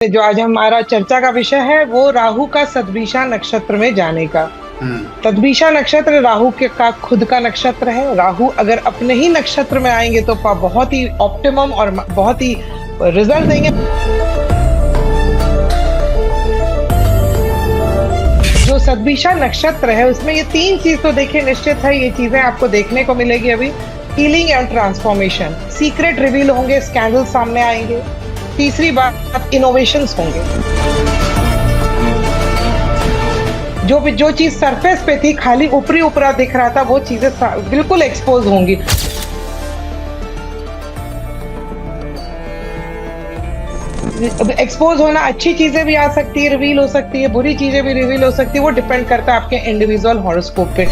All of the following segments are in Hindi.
जो आज हमारा चर्चा का विषय है वो राहु का सद्भिषा नक्षत्र में जाने का। सद्भिषा नक्षत्र राहु के का खुद का नक्षत्र है। राहु अगर अपने ही नक्षत्र में आएंगे तो बहुत ही ऑप्टिमम और बहुत ही रिजल्ट देंगे। जो सद्भिषा नक्षत्र है उसमें ये तीन चीज तो देखिए निश्चित है, ये चीजें आपको देखने को मिलेगी अभी। Healing and transformation, secret reveal होंगे, स्कैंडल सामने आएंगे। तीसरी बात इनोवेशंस होंगे। जो चीज सरफेस पे थी, खाली ऊपरी ऊपरा दिख रहा था, वो चीजें बिल्कुल एक्सपोज होंगी। एक्सपोज होना, अच्छी चीजें भी आ सकती है, रिवील हो सकती है, बुरी चीजें भी रिवील हो सकती है, वो डिपेंड करता है आपके इंडिविजुअल हॉरोस्कोप पे।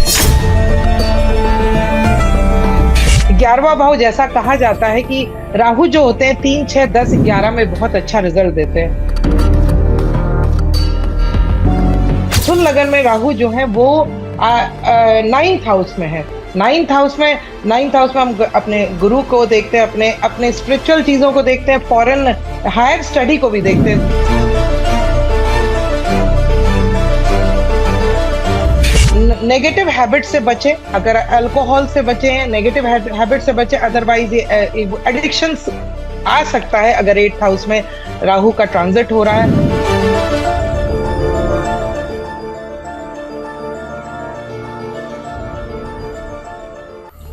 11वां भाव जैसा कहा जाता है कि राहु जो होते हैं 3, 6, 10, 11 में बहुत अच्छा रिजल्ट देते हैं। मिथुन लगन में राहु जो है वो 9th हाउस में है। 9th हाउस में हम अपने गुरु को देखते हैं, अपने स्पिरिचुअल चीजों को देखते हैं, फॉरेन हायर स्टडी को भी देखते हैं। नेगेटिव हैबिट से बचे, अगर अल्कोहल से बचे हैं, नेगेटिव हैबिट से बचे, अदरवाइज ये एडिक्शंस आ सकता है अगर 8th हाउस में राहु का ट्रांजिट हो रहा है।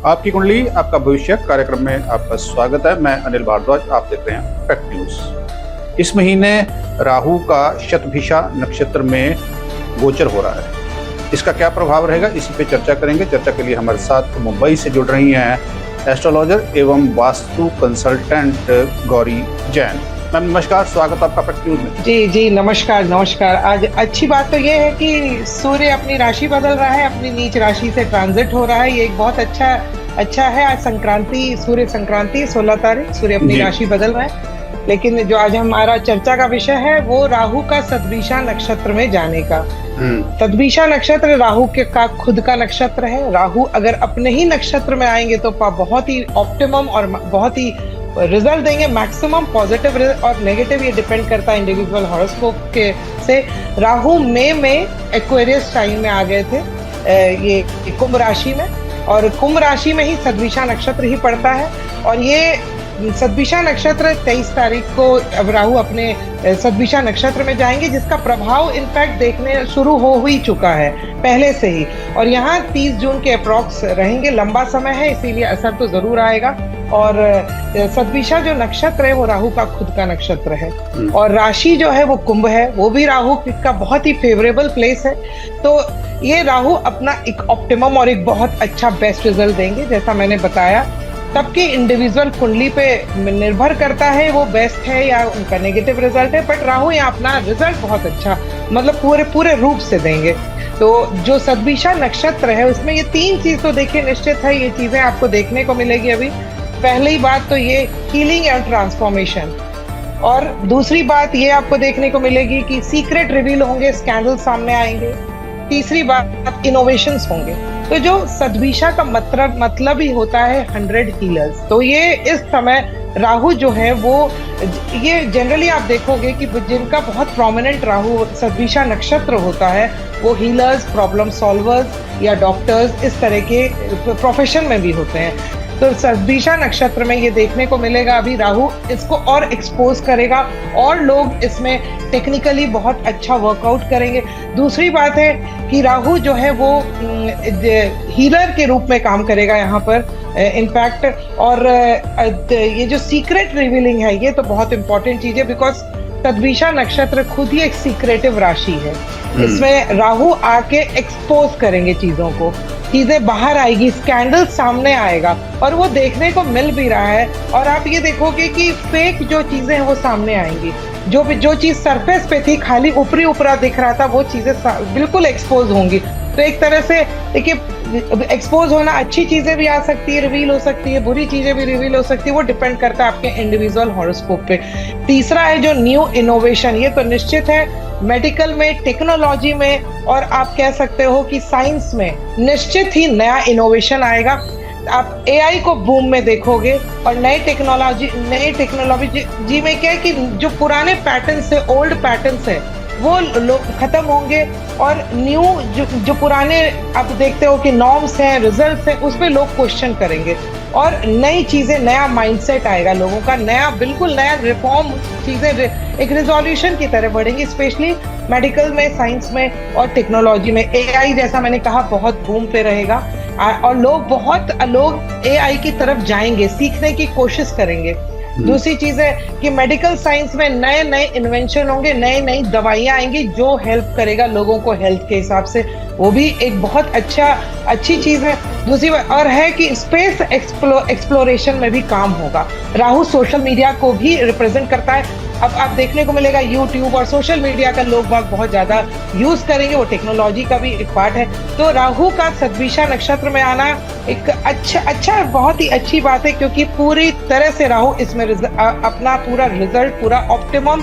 आपकी कुंडली आपका भविष्य कार्यक्रम में आपका स्वागत है। मैं अनिल भारद्वाज, आप देख रहे हैं फैक्ट न्यूज। इस महीने राहु का शतभिषा नक्षत्र में गोचर हो रहा है। इसका क्या प्रभाव रहेगा, इसी पे चर्चा करेंगे। चर्चा के लिए हमारे साथ मुंबई से जुड़ रही हैं एस्ट्रोलॉजर एवं वास्तु कंसल्टेंट गौरी जैन। मैम नमस्कार, स्वागत आपका फैक्ट न्यूज में। जी नमस्कार। आज अच्छी बात तो ये है कि सूर्य अपनी राशि बदल रहा है, अपनी नीच राशि से ट्रांजिट हो रहा है। ये एक बहुत अच्छा है। आज संक्रांति, सूर्य संक्रांति 16 तारीख, सूर्य अपनी राशि बदल रहा है। लेकिन जो आज हमारा चर्चा का विषय है वो राहु का सद्भिषा नक्षत्र में जाने का। सद्भिषा नक्षत्र राहु के का खुद का नक्षत्र है। राहु अगर अपने ही नक्षत्र में आएंगे तो बहुत ही ऑप्टिमम और बहुत ही रिजल्ट देंगे, मैक्सिमम पॉजिटिव और नेगेटिव, ये डिपेंड करता है इंडिविजुअल हॉरोस्कोप के से। राहु मई में एक्वेरियस टाइम में आ गए थे, ये कुंभ राशि में, और कुंभ राशि में ही सद्भिषा नक्षत्र ही पड़ता है। और ये सद्भिषा नक्षत्र 23 तारीख को अब राहु अपने सद्भिषा नक्षत्र में जाएंगे, जिसका प्रभाव इनफैक्ट देखने शुरू हो ही चुका है पहले से ही। और यहाँ 30 जून के अप्रॉक्स रहेंगे, लंबा समय है, इसीलिए असर तो जरूर आएगा। और सद्भिषा जो नक्षत्र है वो राहु का खुद का नक्षत्र है, और राशि जो है वो कुंभ है, वो भी राहु का बहुत ही फेवरेबल प्लेस है। तो ये राहु अपना एक ऑप्टिमम और एक बहुत अच्छा बेस्ट रिजल्ट देंगे। जैसा मैंने बताया, सबके इंडिविजुअल कुंडली पे निर्भर करता है वो बेस्ट है या उनका नेगेटिव रिजल्ट है, बट राहु यहाँ अपना रिजल्ट बहुत अच्छा, मतलब पूरे रूप से देंगे। तो जो सद्भिषा नक्षत्र है उसमें ये तीन चीज तो देखिए निश्चित है, ये चीजें आपको देखने को मिलेगी अभी। पहली बात तो ये हीलिंग एंड ट्रांसफॉर्मेशन, और दूसरी बात ये आपको देखने को मिलेगी कि सीक्रेट रिवील होंगे, स्कैंडल सामने आएंगे। तीसरी बात इनोवेशंस होंगे। तो जो सद्भिषा का मतलब ही होता है 100 हीलर्स। तो ये इस समय राहु जो है वो, ये जनरली आप देखोगे कि जिनका बहुत प्रोमिनेंट राहु सद्भिषा नक्षत्र होता है वो हीलर्स, प्रॉब्लम सॉल्वर्स या डॉक्टर्स, इस तरह के प्रोफेशन में भी होते हैं। तो सद्भिषा नक्षत्र में ये देखने को मिलेगा अभी। राहु इसको और एक्सपोज करेगा और लोग इसमें टेक्निकली बहुत अच्छा वर्कआउट करेंगे। दूसरी बात है कि राहु जो है वो हीलर के रूप में काम करेगा यहाँ पर इनफैक्ट। और ये जो सीक्रेट रिवीलिंग है ये तो बहुत इंपॉर्टेंट चीज है, बिकॉज सद्भिषा नक्षत्र खुद ही एक सीक्रेटिव राशि है। इसमें राहु आके एक्सपोज करेंगे चीजों को, चीजें बाहर आएगी, स्कैंडल सामने आएगा, और वो देखने को मिल भी रहा है। और आप ये देखोगे कि फेक जो चीजें हैं वो सामने आएंगी। जो चीज सरफेस पे थी, खाली ऊपरी ऊपरा दिख रहा था, वो चीजें बिल्कुल एक्सपोज होंगी। तो एक तरह से देखिए, एक्सपोज होना, अच्छी चीजें भी आ सकती है, रिवील हो सकती है, बुरी चीजें भी रिवील हो सकती है, वो डिपेंड करता है आपके इंडिविजुअल हॉरोस्कोप पे। तीसरा है जो न्यू इनोवेशन, ये तो निश्चित है मेडिकल में, टेक्नोलॉजी में, और आप कह सकते हो कि साइंस में निश्चित ही नया इनोवेशन आएगा। आप एआई को बूम में देखोगे और नई टेक्नोलॉजी में क्या है कि जो पुराने पैटर्न्स है, ओल्ड पैटर्न्स है, वो लोग खत्म होंगे और न्यू जो पुराने आप देखते हो कि नॉर्म्स हैं, रिजल्ट्स हैं, उस पे लोग क्वेश्चन करेंगे और नई चीजें, नया माइंडसेट आएगा लोगों का, नया बिल्कुल नया रिफॉर्म चीजें एक रिजोल्यूशन की तरह बढ़ेंगी, स्पेशली मेडिकल में, साइंस में और टेक्नोलॉजी में। एआई जैसा मैंने कहा बहुत बूम पे रहेगा और लोग एआई की तरफ जाएंगे, सीखने की कोशिश करेंगे। दूसरी चीज है कि मेडिकल साइंस में नए नए इन्वेंशन होंगे, नई नई दवाइयां आएंगी जो हेल्प करेगा लोगों को हेल्थ के हिसाब से, वो भी एक बहुत अच्छी चीज है। दूसरी बात और है कि स्पेस एक्सप्लोरेशन में भी काम होगा। राहु सोशल मीडिया को भी रिप्रेजेंट करता है। अब आप देखने को मिलेगा यूट्यूब और सोशल मीडिया का लोग बहुत ज्यादा यूज करेंगे, वो टेक्नोलॉजी का भी एक पार्ट है। तो राहु का सद्विषा नक्षत्र में आना एक अच्छा बहुत ही अच्छी बात है, क्योंकि पूरी तरह से राहु इसमें अपना पूरा रिजल्ट, पूरा ऑप्टिमम,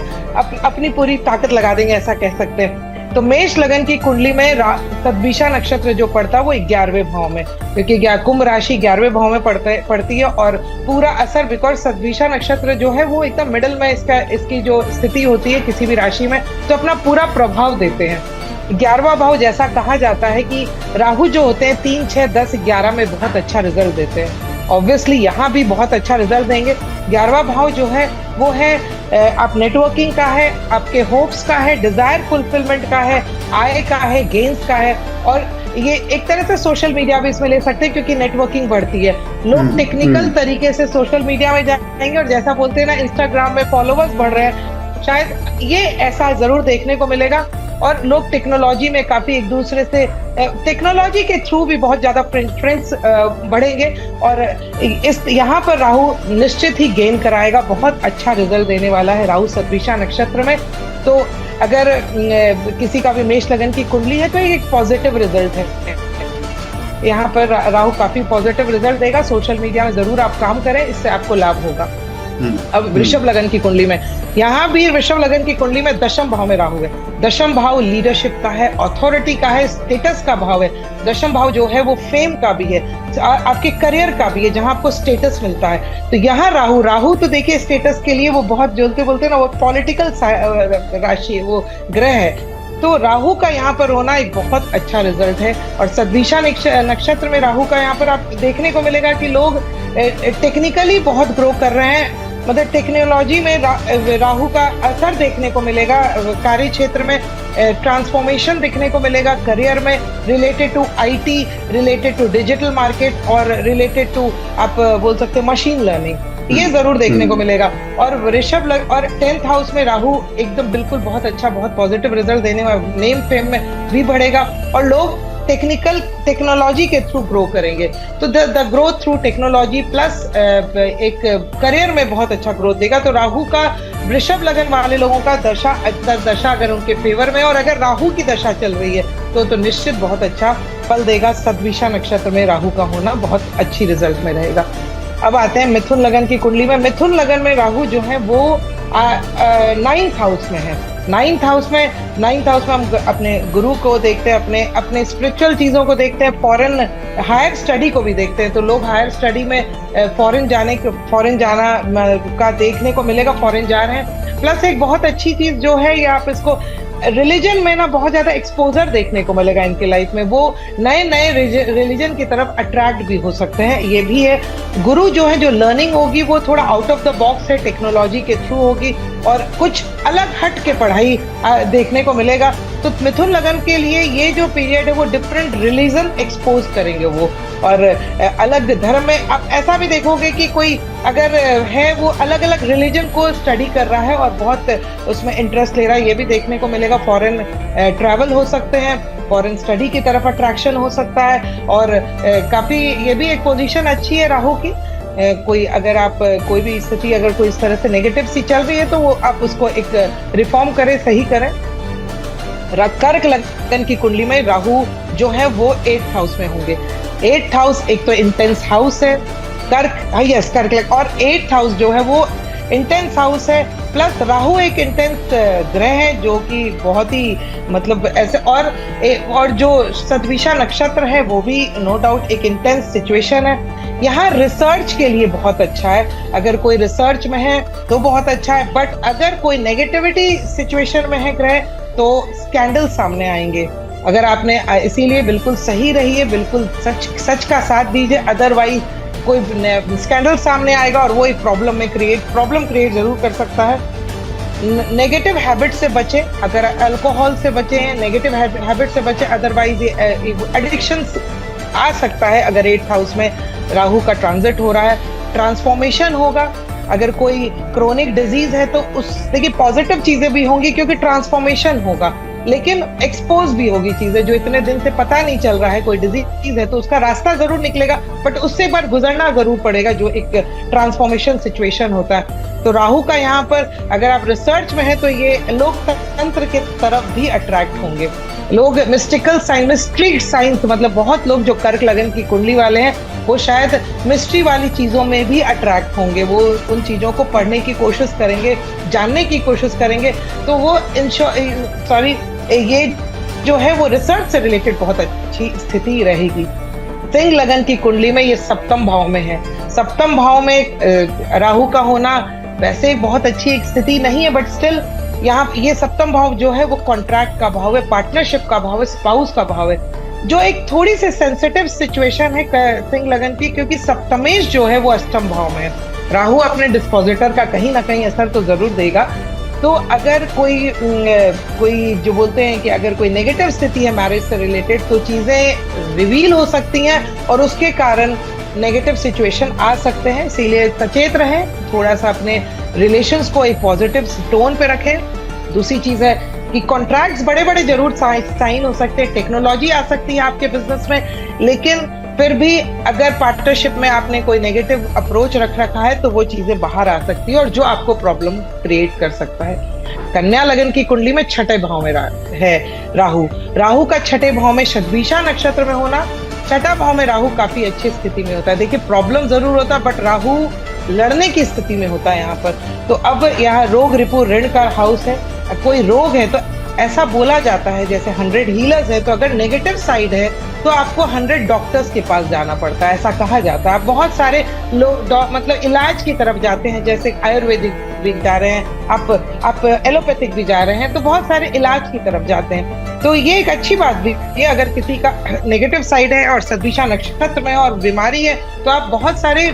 अपनी पूरी ताकत लगा देंगे, ऐसा कह सकते हैं। तो मेष लगन की कुंडली में सद्विषा नक्षत्र जो पड़ता है वो 11वें भाव में, क्योंकि कुंभ राशि 11वें भाव में पड़ती है और पूरा असर, बिकॉज सद्विषा नक्षत्र जो है वो एकदम मिडल में इसकी जो स्थिति होती है किसी भी राशि में, तो अपना पूरा प्रभाव देते हैं। 11वां भाव जैसा कहा जाता है कि राहु जो होते हैं 3, 6, 10, 11 में बहुत अच्छा रिजल्ट देते हैं। ऑब्वियसली यहाँ भी बहुत अच्छा रिजल्ट देंगे। 11वां भाव जो है वो है आप नेटवर्किंग का है, आपके होप्स का है, डिजायर फुलफिलमेंट का है, आय का है, गेन्स का है, और ये एक तरह से सोशल मीडिया भी इसमें ले सकते हैं क्योंकि नेटवर्किंग बढ़ती है। लोग टेक्निकल तरीके से सोशल मीडिया में जाएंगे और जैसा बोलते हैं ना, इंस्टाग्राम में फॉलोवर्स बढ़ रहे हैं, शायद ये ऐसा जरूर देखने को मिलेगा। और लोग टेक्नोलॉजी में काफी एक दूसरे से, टेक्नोलॉजी के थ्रू भी बहुत ज्यादा फ्रेंड्स बढ़ेंगे और यहाँ पर राहु निश्चित ही गेन कराएगा, बहुत अच्छा रिजल्ट देने वाला है राहु सद्विषा नक्षत्र में। तो अगर किसी का भी मेष लगन की कुंडली है तो एक पॉजिटिव रिजल्ट है, यहाँ पर राहु काफी पॉजिटिव रिजल्ट देगा। सोशल मीडिया में जरूर आप काम करें, इससे आपको लाभ होगा। अब वृषभ लगन की कुंडली में, यहाँ भी वृषभ लगन की कुंडली में 10वें भाव में राहु है। 10वां भाव लीडरशिप का है, अथॉरिटी का है, स्टेटस का भाव है। 10वां भाव जो है वो फेम का भी है, आपके करियर का भी है, जहां आपको स्टेटस मिलता है। तो यहाँ राहु तो देखिए स्टेटस के लिए वो बहुत बोलते ना, वो पॉलिटिकल राशि, वो ग्रह है। तो राहु का यहाँ पर होना एक बहुत अच्छा रिजल्ट है। और सद्विषा नक्षत्र में राहु का यहाँ पर आप देखने को मिलेगा कि लोग टेक्निकली बहुत ग्रो कर रहे हैं, मतलब टेक्नोलॉजी में राहु का असर देखने को मिलेगा। कार्य क्षेत्र में ट्रांसफॉर्मेशन देखने को मिलेगा, करियर में related to IT, related to digital market और रिलेटेड टू आप बोल सकते हैं मशीन लर्निंग, ये जरूर देखने को मिलेगा। और और 10th हाउस में राहु एकदम बिल्कुल बहुत अच्छा, बहुत पॉजिटिव रिजल्ट देने वाला, नेम फेम में भी बढ़ेगा और लोग टेक्नोलॉजी के थ्रू ग्रो करेंगे। तो the growth through technology plus एक करियर में बहुत अच्छा ग्रोथ देगा। तो राहु का वृषभ लगन वाले लोगों का दशा अगर उनके फेवर में, और अगर राहु की दशा चल रही है तो निश्चित बहुत अच्छा फल देगा। सद्विषा नक्षत्र में राहु का होना बहुत अच्छी रिजल्ट में रहेगा। अब आते हैं मिथुन लगन की कुंडली में। मिथुन लगन में राहु जो है वो 9th हाउस में है। 9th हाउस में हम अपने गुरु को देखते हैं, अपने स्पिरिचुअल चीजों को देखते हैं, फॉरेन हायर स्टडी को भी देखते हैं। तो लोग हायर स्टडी में फॉरेन जाना का देखने को मिलेगा, फॉरेन जा रहे हैं। प्लस एक बहुत अच्छी चीज जो है, ये आप इसको रिलीजन में ना बहुत ज्यादा एक्सपोजर देखने को मिलेगा इनके लाइफ में, वो नए रिलीजन की तरफ अट्रैक्ट भी हो सकते हैं, ये भी है। गुरु जो है, जो लर्निंग होगी वो थोड़ा आउट ऑफ द बॉक्स है, टेक्नोलॉजी के थ्रू होगी और कुछ अलग हट के पढ़ाई देखने को मिलेगा। तो मिथुन लगन के लिए ये जो पीरियड है वो डिफरेंट रिलीजन एक्सपोज करेंगे वो, और अलग धर्म में आप ऐसा भी देखोगे कि कोई अगर है वो अलग अलग रिलीजन को स्टडी कर रहा है और बहुत उसमें इंटरेस्ट ले रहा है, ये भी देखने को मिलेगा। फॉरेन ट्रैवल हो सकते हैं, फॉरेन स्टडी की तरफ अट्रैक्शन हो सकता है। और काफी ये भी एक पोजीशन अच्छी है राहु की। कोई अगर आप कोई भी स्थिति अगर कोई इस तरह से नेगेटिव सी चल रही है तो वो आप उसको एक रिफॉर्म करें, सही करें। कर्क लगन की कुंडली में राहु जो है वो 8th हाउस में होंगे। 8th हाउस एक तो इंटेंस हाउस है, कर्क, और 8th हाउस जो है वो इंटेंस हाउस है। प्लस राहु एक इंटेंस ग्रह है जो कि बहुत ही मतलब ऐसे, और जो सद्विषा नक्षत्र है वो भी नो डाउट एक इंटेंस सिचुएशन है। यहाँ रिसर्च के लिए बहुत अच्छा है। अगर कोई रिसर्च में है तो बहुत अच्छा है, बट अगर कोई नेगेटिविटी सिचुएशन में है ग्रह तो स्कैंडल सामने आएंगे। अगर आपने, इसीलिए बिल्कुल सही रहिए, बिल्कुल सच का साथ दीजिए, अदरवाइज कोई स्कैंडल सामने आएगा और वो एक प्रॉब्लम क्रिएट जरूर कर सकता है। नेगेटिव हैबिट से बचे, अगर अल्कोहल से बचे हैं, नेगेटिव हैबिट से बचे, अदरवाइज एडिक्शन आ सकता है। अगर 8th हाउस में राहु का ट्रांजिट हो रहा है, ट्रांसफॉर्मेशन होगा। अगर कोई क्रोनिक डिजीज है तो उस, देखिए पॉजिटिव चीजें भी होंगी क्योंकि ट्रांसफॉर्मेशन होगा, लेकिन एक्सपोज भी होगी चीजें जो इतने दिन से पता नहीं चल रहा है। कोई डिजीज है तो उसका रास्ता जरूर निकलेगा, बट उससे बार गुजरना जरूर पड़ेगा, जो एक ट्रांसफॉर्मेशन सिचुएशन होता है। तो राहु का यहाँ पर अगर आप रिसर्च में है तो ये लोकतंत्र के तरफ भी अट्रैक्ट होंगे। लोग मिस्टिकल साइंस, मिस्ट्री साइंस, मतलब बहुत लोग जो कर्क लगन की कुंडली वाले हैं वो शायद मिस्ट्री वाली चीजों में भी अट्रैक्ट होंगे। वो उन चीजों को पढ़ने की कोशिश करेंगे, जानने की कोशिश करेंगे। तो वो ये जो है वो रिसर्च से रिलेटेड बहुत अच्छी स्थिति रहेगी। सिंह लगन की कुंडली में ये सप्तम भाव में है। सप्तम भाव में राहु का होना वैसे बहुत अच्छी एक स्थिति नहीं है, बट स्टिल यहाँ ये सप्तम भाव जो है वो कॉन्ट्रैक्ट का भाव है, पार्टनरशिप का भाव है, स्पाउस का भाव है, जो एक थोड़ी सी सेंसिटिव सिचुएशन है सिंह लगन की, क्योंकि सप्तमेश जो है वो अष्टम भाव में है। राहु अपने डिस्पोजिटर का कहीं ना कहीं असर तो जरूर देगा। तो अगर कोई जो बोलते हैं कि अगर कोई नेगेटिव स्थिति है मैरिज से रिलेटेड तो चीजें रिवील हो सकती हैं और उसके कारण नेगेटिव सिचुएशन आ सकते हैं। इसीलिए सचेत रहें, थोड़ा सा अपने रिलेशंस को एक पॉजिटिव टोन पे रखें। दूसरी चीज है कि कॉन्ट्रैक्ट्स बड़े बड़े जरूर साइन हो सकते हैं, टेक्नोलॉजी आ सकती है आपके बिजनेस में, लेकिन फिर भी अगर पार्टनरशिप में आपने कोई नेगेटिव अप्रोच रखा है तो वो चीजें बाहर आ सकती है और जो आपको प्रॉब्लम क्रिएट कर सकता है। कन्या लगन की कुंडली में 6ठे भाव में है राहु का 6ठे भाव में शतभिषा नक्षत्र में होना। 6ठा भाव में राहु काफी अच्छी स्थिति में होता है। देखिए प्रॉब्लम जरूर होता है, बट राहु लड़ने की स्थिति में होता है यहाँ पर। तो अब यहाँ रोग रिपु ऋण का हाउस है। कोई रोग है तो ऐसा बोला जाता है जैसे 100 हीलर्स है, तो अगर नेगेटिव साइड है तो आपको 100 डॉक्टर्स के पास जाना पड़ता है, ऐसा कहा जाता है। आप बहुत सारे लोग मतलब इलाज की तरफ जाते हैं, जैसे आयुर्वेदिक भी जा रहे हैं, आप एलोपैथिक भी जा रहे हैं, तो बहुत सारे इलाज की तरफ जाते हैं। तो ये एक अच्छी बात भी है, अगर किसी का नेगेटिव साइड है और शतभिषा नक्षत्र में और बीमारी है तो आप बहुत सारे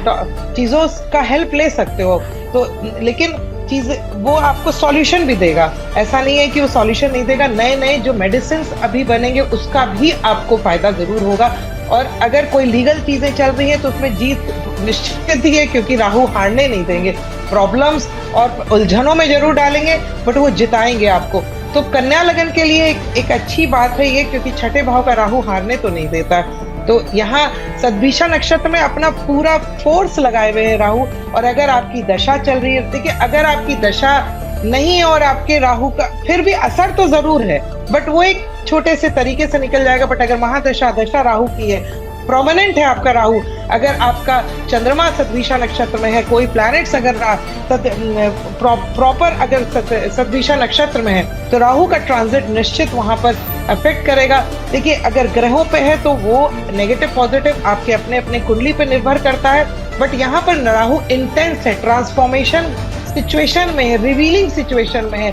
चीजों का हेल्प ले सकते हो। तो लेकिन चीज वो आपको सॉल्यूशन भी देगा, ऐसा नहीं है कि वो सॉल्यूशन नहीं देगा। नए नए जो मेडिसिन अभी बनेंगे उसका भी आपको फायदा जरूर होगा। और अगर कोई लीगल चीजें चल रही है तो उसमें जीत निश्चित ही है, क्योंकि राहु हारने नहीं देंगे। प्रॉब्लम्स और उलझनों में जरूर डालेंगे, बट वो जिताएंगे आपको। तो कन्या लगन के लिए एक अच्छी बात है ये, क्योंकि 6ठे भाव का राहु हारने तो नहीं देता। तो यहाँ शतभिषा नक्षत्र में अपना पूरा फोर्स लगाए हुए हैं राहु। और अगर आपकी दशा चल रही है, देखिए अगर आपकी दशा नहीं है और आपके राहु का फिर भी असर तो जरूर है, बट वो एक छोटे से तरीके से निकल जाएगा। बट अगर महादशा दशा राहु की है, प्रोमिनेंट है आपका राहु, अगर आपका चंद्रमा शतभिषा नक्षत्र में है, कोई प्लैनेट्स अगर प्रॉपर अगर शतभिषा नक्षत्र में है, तो राहु का ट्रांजिट निश्चित वहां पर अफेक्ट करेगा। देखिए अगर ग्रहों पे है तो वो नेगेटिव पॉजिटिव आपके अपने अपने कुंडली पे निर्भर करता है, बट यहाँ पर राहु इंटेंस है, ट्रांसफॉर्मेशन सिचुएशन में है, रिवीलिंग सिचुएशन में है,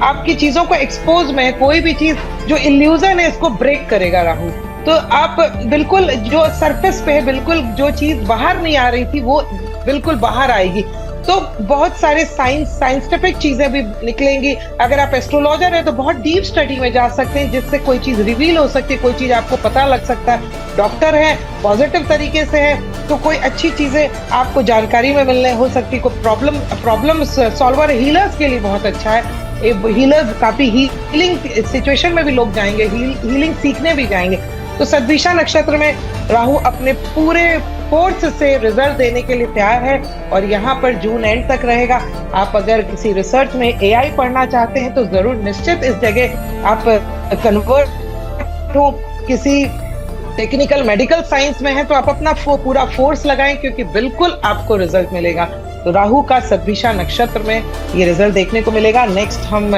आपकी चीजों को एक्सपोज में है। कोई भी चीज जो इल्यूजन है इसको ब्रेक करेगा राहु। तो आप बिल्कुल जो सरफेस पे है, बिल्कुल जो चीज बाहर नहीं आ रही थी वो बिल्कुल बाहर आएगी। तो बहुत सारे साइंटिफिक चीजें भी निकलेंगी। अगर आप एस्ट्रोलॉजर है तो बहुत डीप स्टडी में जा सकते हैं, जिससे कोई चीज रिवील हो सकती है, कोई चीज आपको पता लग सकता है। डॉक्टर है, पॉजिटिव तरीके से है तो कोई अच्छी चीजें आपको जानकारी में मिलने हो सकती है। कोई प्रॉब्लम सॉल्वर हीलर्स के लिए बहुत अच्छा है। हीलर्स काफी हीलिंग सिचुएशन में भी लोग जाएंगे, हीलिंग सीखने भी जाएंगे। तो शतभिषा नक्षत्र में राहु अपने पूरे फोर्स से रिजल्ट देने के लिए तैयार है और यहाँ पर जून एंड तक रहेगा। आप अगर किसी रिसर्च में एआई पढ़ना चाहते हैं तो जरूर निश्चित इस जगह आप कन्वर्ट हो। किसी टेक्निकल मेडिकल साइंस में है तो आप अपना पूरा फोर्स लगाएं, क्योंकि बिल्कुल आपको रिजल्ट मिलेगा। तो राहु का शतभिषा नक्षत्र में ये रिजल्ट देखने को मिलेगा। नेक्स्ट हम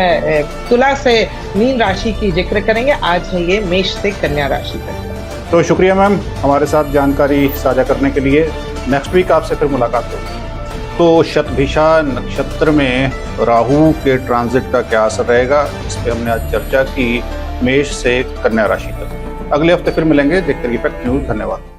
तुला से मीन राशि की जिक्र करेंगे। आज है ये मेष से कन्या राशि तक। तो शुक्रिया मैम हमारे साथ जानकारी साझा करने के लिए। नेक्स्ट वीक आपसे फिर मुलाकात होगी। तो शतभिषा नक्षत्र में राहु के ट्रांजिट का क्या असर रहेगा, इस पर हमने आज चर्चा की, मेष से कन्या राशि तक। अगले हफ्ते फिर मिलेंगे। देखते रहिए फैक्ट न्यूज। धन्यवाद।